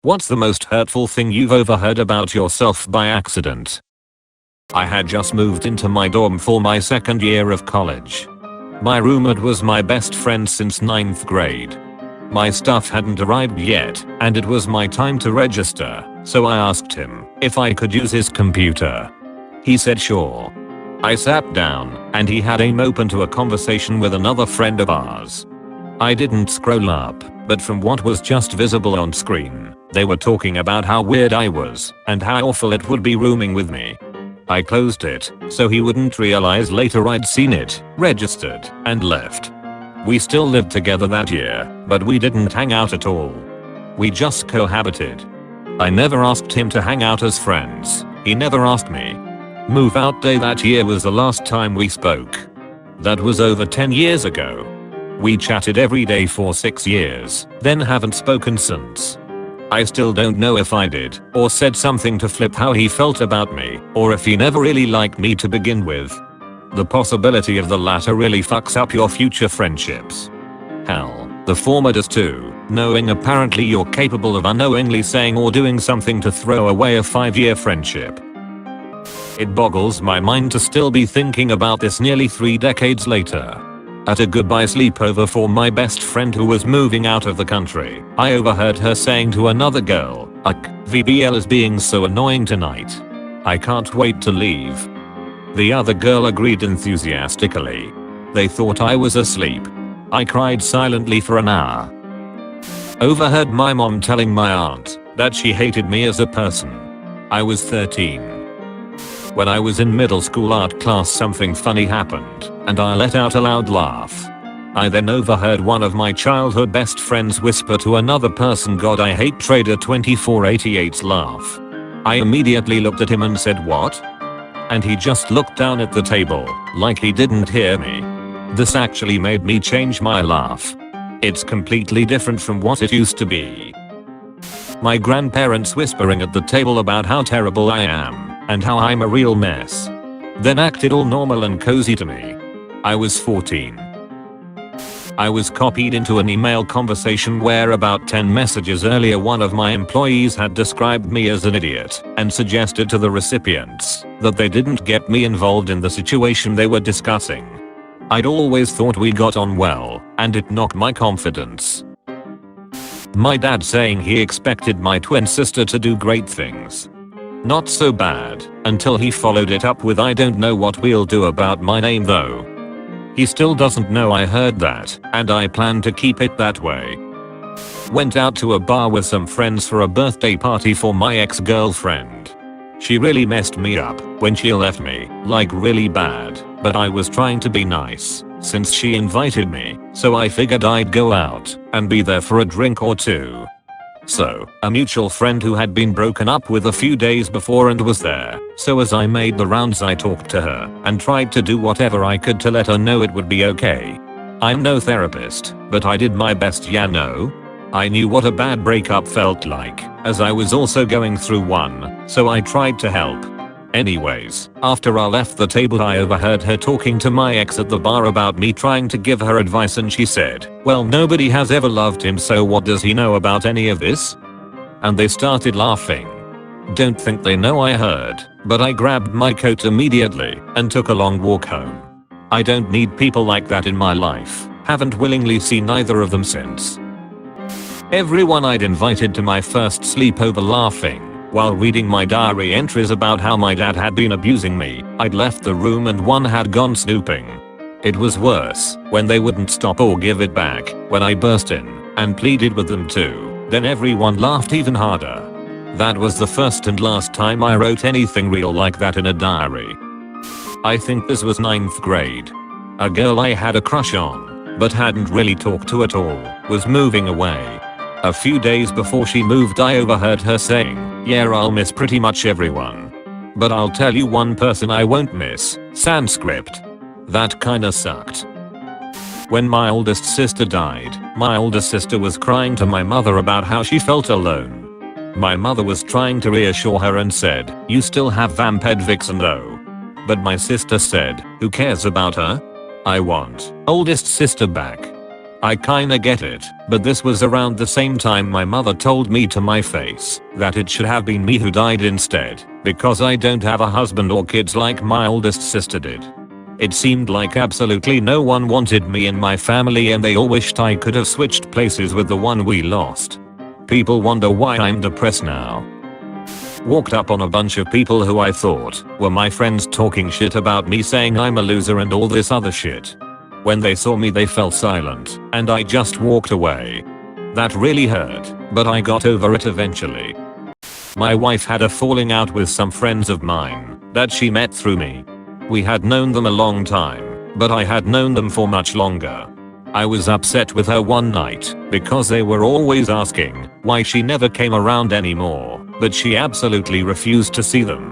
What's the most hurtful thing you've overheard about yourself by accident? I had just moved into my dorm for my second year of college. My roommate was my best friend since 9th grade. My stuff hadn't arrived yet, and it was my time to register, so I asked him if I could use his computer. He said sure. I sat down, and he had aim open to a conversation with another friend of ours. I didn't scroll up, but from what was just visible on screen, they were talking about how weird I was, and how awful it would be rooming with me. I closed it, so he wouldn't realize later I'd seen it, registered, and left. We still lived together that year, but we didn't hang out at all. We just cohabited. I never asked him to hang out as friends, he never asked me. Move out day that year was the last time we spoke. That was over 10 years ago. We chatted every day for 6 years, then haven't spoken since. I still don't know if I did, or said something to flip how he felt about me, or if he never really liked me to begin with. The possibility of the latter really fucks up your future friendships. Hell, the former does too, knowing apparently you're capable of unknowingly saying or doing something to throw away a 5-year friendship. It boggles my mind to still be thinking about this nearly 3 decades later. At a goodbye sleepover for my best friend who was moving out of the country, I overheard her saying to another girl, VBL is being so annoying tonight. I can't wait to leave. The other girl agreed enthusiastically. They thought I was asleep. I cried silently for an hour. Overheard my mom telling my aunt that she hated me as a person. I was 13. When I was in middle school art class, something funny happened, and I let out a loud laugh. I then overheard one of my childhood best friends whisper to another person, "God, I hate Trader 2488's laugh." I immediately looked at him and said, "What?" And he just looked down at the table, like he didn't hear me. This actually made me change my laugh. It's completely different from what it used to be. My grandparents whispering at the table about how terrible I am, and how I'm a real mess. Then acted all normal and cozy to me. I was 14. I was copied into an email conversation where about 10 messages earlier one of my employees had described me as an idiot and suggested to the recipients that they didn't get me involved in the situation they were discussing. I'd always thought we got on well, and it knocked my confidence. My dad saying he expected my twin sister to do great things. Not so bad, until he followed it up with, "I don't know what we'll do about my name though." He still doesn't know I heard that, and I plan to keep it that way. Went out to a bar with some friends for a birthday party for my ex-girlfriend. She really messed me up when she left me, like really bad, but I was trying to be nice since she invited me, so I figured I'd go out and be there for a drink or two. So, a mutual friend who had been broken up with a few days before and was there, so as I made the rounds I talked to her and tried to do whatever I could to let her know it would be okay. I'm no therapist, but I did my best, yeah no? I knew what a bad breakup felt like, as I was also going through one, so I tried to help. Anyways, after I left the table I overheard her talking to my ex at the bar about me trying to give her advice, and she said, "Well, nobody has ever loved him, so what does he know about any of this?" And they started laughing. Don't think they know I heard, but I grabbed my coat immediately and took a long walk home. I don't need people like that in my life. Haven't willingly seen either of them since. Everyone I'd invited to my first sleepover laughing while reading my diary entries about how my dad had been abusing me. I'd left the room and one had gone snooping. It was worse when they wouldn't stop or give it back when I burst in and pleaded with them too. Then everyone laughed even harder. That was the first and last time I wrote anything real like that in a diary. I think this was 9th grade. A girl I had a crush on, but hadn't really talked to at all, was moving away. A few days before she moved I overheard her saying, "Yeah, I'll miss pretty much everyone. But I'll tell you one person I won't miss, Sanskrit." That kinda sucked. When my oldest sister died, my older sister was crying to my mother about how she felt alone. My mother was trying to reassure her and said, "You still have Vampedvix and O." But my sister said, "Who cares about her? I want oldest sister back." I kinda get it, but this was around the same time my mother told me to my face that it should have been me who died instead, because I don't have a husband or kids like my oldest sister did. It seemed like absolutely no one wanted me in my family and they all wished I could have switched places with the one we lost. People wonder why I'm depressed now. Walked up on a bunch of people who I thought were my friends talking shit about me, saying I'm a loser and all this other shit. When they saw me they fell silent and I just walked away. That really hurt, but I got over it eventually. My wife had a falling out with some friends of mine that she met through me. We had known them a long time, but I had known them for much longer. I was upset with her one night because they were always asking why she never came around anymore, but she absolutely refused to see them.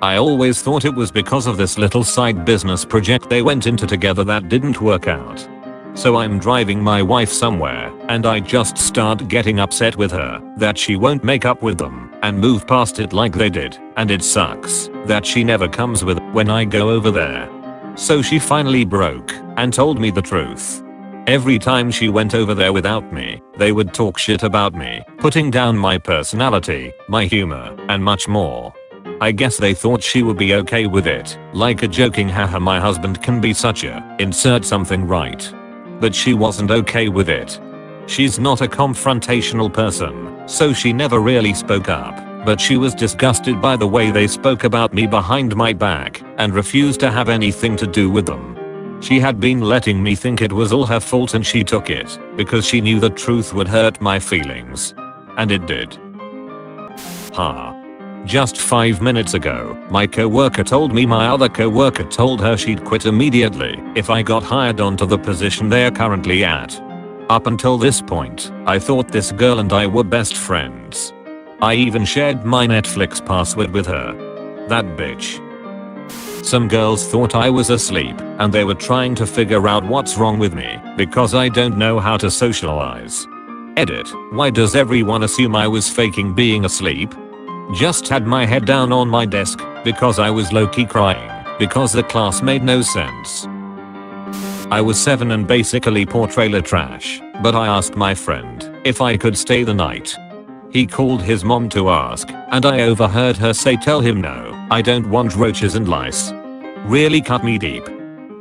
I always thought it was because of this little side business project they went into together that didn't work out. So I'm driving my wife somewhere and I just start getting upset with her that she won't make up with them and move past it like they did, and it sucks that she never comes with when I go over there. So she finally broke and told me the truth. Every time she went over there without me, they would talk shit about me, putting down my personality, my humor, and much more. I guess they thought she would be okay with it, like a joking haha my husband can be such a insert something right. But she wasn't okay with it. She's not a confrontational person, so she never really spoke up, but she was disgusted by the way they spoke about me behind my back and refused to have anything to do with them. She had been letting me think it was all her fault and she took it because she knew the truth would hurt my feelings. And it did. Just 5 minutes ago, my coworker told me my other coworker told her she'd quit immediately if I got hired onto the position they're currently at. Up until this point, I thought this girl and I were best friends. I even shared my Netflix password with her. That bitch. Some girls thought I was asleep and they were trying to figure out what's wrong with me because I don't know how to socialize. Edit. Why does everyone assume I was faking being asleep? Just had my head down on my desk because I was low-key crying because the class made no sense. I was 7 and basically poor trailer trash, but I asked my friend if I could stay the night. He called his mom to ask, and I overheard her say tell him no, I don't want roaches and lice. Really cut me deep.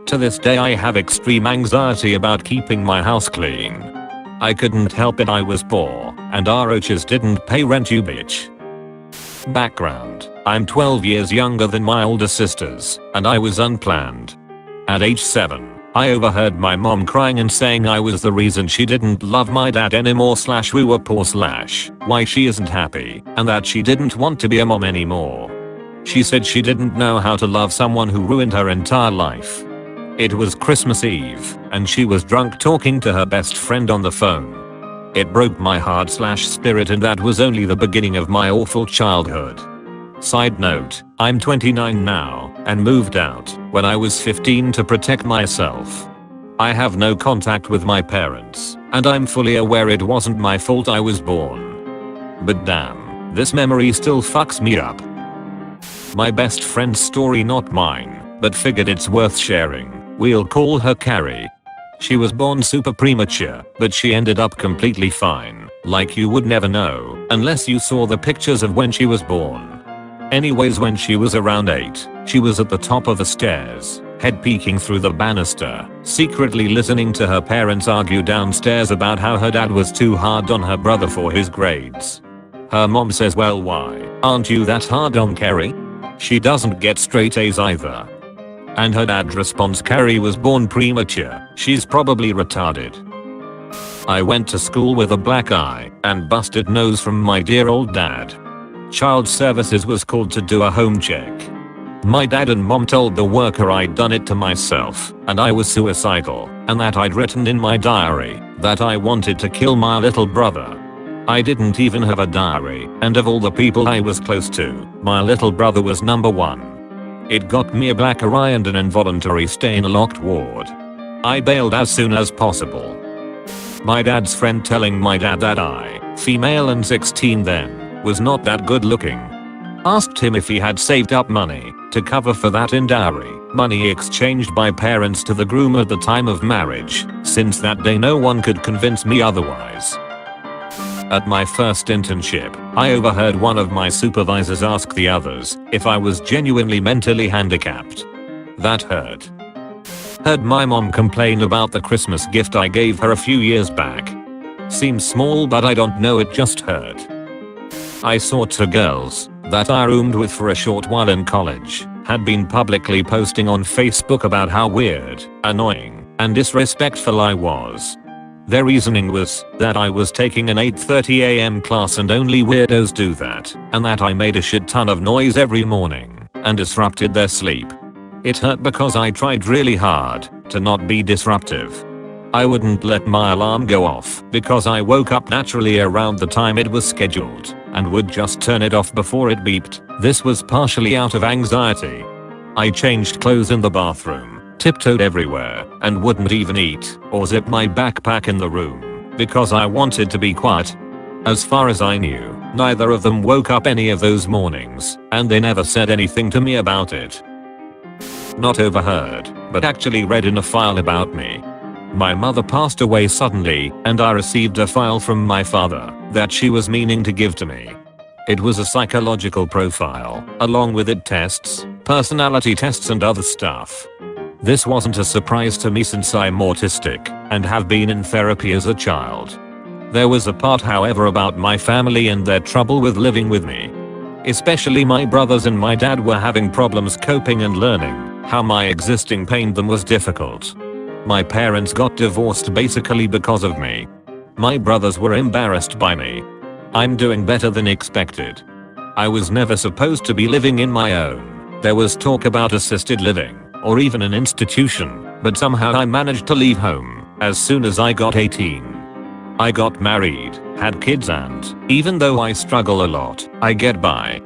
To this day I have extreme anxiety about keeping my house clean. I couldn't help it, I was poor, and our roaches didn't pay rent, you bitch. Background. I'm 12 years younger than my older sisters, and I was unplanned. At age 7, I overheard my mom crying and saying I was the reason she didn't love my dad anymore / we were poor / why she isn't happy, and that she didn't want to be a mom anymore. She said she didn't know how to love someone who ruined her entire life. It was Christmas Eve, and she was drunk talking to her best friend on the phone. It broke my heart / spirit, and that was only the beginning of my awful childhood. Side note, I'm 29 now and moved out when I was 15 to protect myself. I have no contact with my parents, and I'm fully aware it wasn't my fault I was born. But damn, this memory still fucks me up. My best friend's story, not mine, but figured it's worth sharing. We'll call her Carrie. She was born super premature, but she ended up completely fine, like you would never know unless you saw the pictures of when she was born. Anyways, when she was around 8, she was at the top of the stairs, head peeking through the banister, secretly listening to her parents argue downstairs about how her dad was too hard on her brother for his grades. Her mom says, well, why aren't you that hard on Carrie? She doesn't get straight A's either. And her dad responds, Carrie was born premature, she's probably retarded. I went to school with a black eye and busted nose from my dear old dad. Child services was called to do a home check. My dad and mom told the worker I'd done it to myself and I was suicidal, and that I'd written in my diary that I wanted to kill my little brother. I didn't even have a diary, and of all the people I was close to, my little brother was number 1. It got me a black eye and an involuntary stay in a locked ward. I bailed as soon as possible. My dad's friend telling my dad that I, female and 16 then, was not that good looking. Asked him if he had saved up money to cover for that in dowry, Money exchanged by parents to the groom at the time of marriage. Since that day no one could convince me otherwise. At my first internship, I overheard one of my supervisors ask the others if I was genuinely mentally handicapped. That hurt. Heard my mom complain about the Christmas gift I gave her a few years back. Seems small but I don't know, it just hurt. I saw two girls that I roomed with for a short while in college had been publicly posting on Facebook about how weird, annoying, and disrespectful I was. Their reasoning was that I was taking an 8:30 AM class and only weirdos do that, and that I made a shit ton of noise every morning and disrupted their sleep. It hurt because I tried really hard to not be disruptive. I wouldn't let my alarm go off because I woke up naturally around the time it was scheduled and would just turn it off before it beeped. This was partially out of anxiety. I changed clothes in the bathroom, tiptoed everywhere, and wouldn't even eat or zip my backpack in the room because I wanted to be quiet. As far as I knew, neither of them woke up any of those mornings, and they never said anything to me about it. Not overheard, but actually read in a file about me. My mother passed away suddenly, and I received a file from my father that she was meaning to give to me. It was a psychological profile, along with it tests, personality tests and other stuff. This wasn't a surprise to me since I'm autistic and have been in therapy as a child. There was a part however about my family and their trouble with living with me. Especially my brothers and my dad were having problems coping and learning how my existing pained them was difficult. My parents got divorced basically because of me. My brothers were embarrassed by me. I'm doing better than expected. I was never supposed to be living in my own. There was talk about assisted living or even an institution, but somehow I managed to leave home as soon as I got 18. I got married, had kids, and even though I struggle a lot, I get by.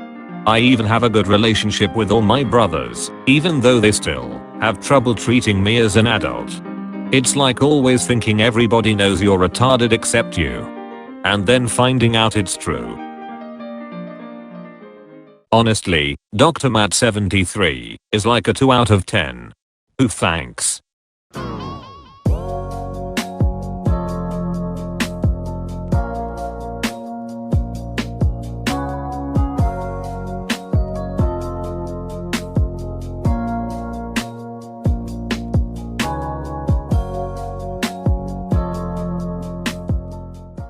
I even have a good relationship with all my brothers, even though they still have trouble treating me as an adult. It's like always thinking everybody knows you're retarded except you. And then finding out it's true. Honestly, Dr. Matt 73 is like a 2 out of 10. Who thanks.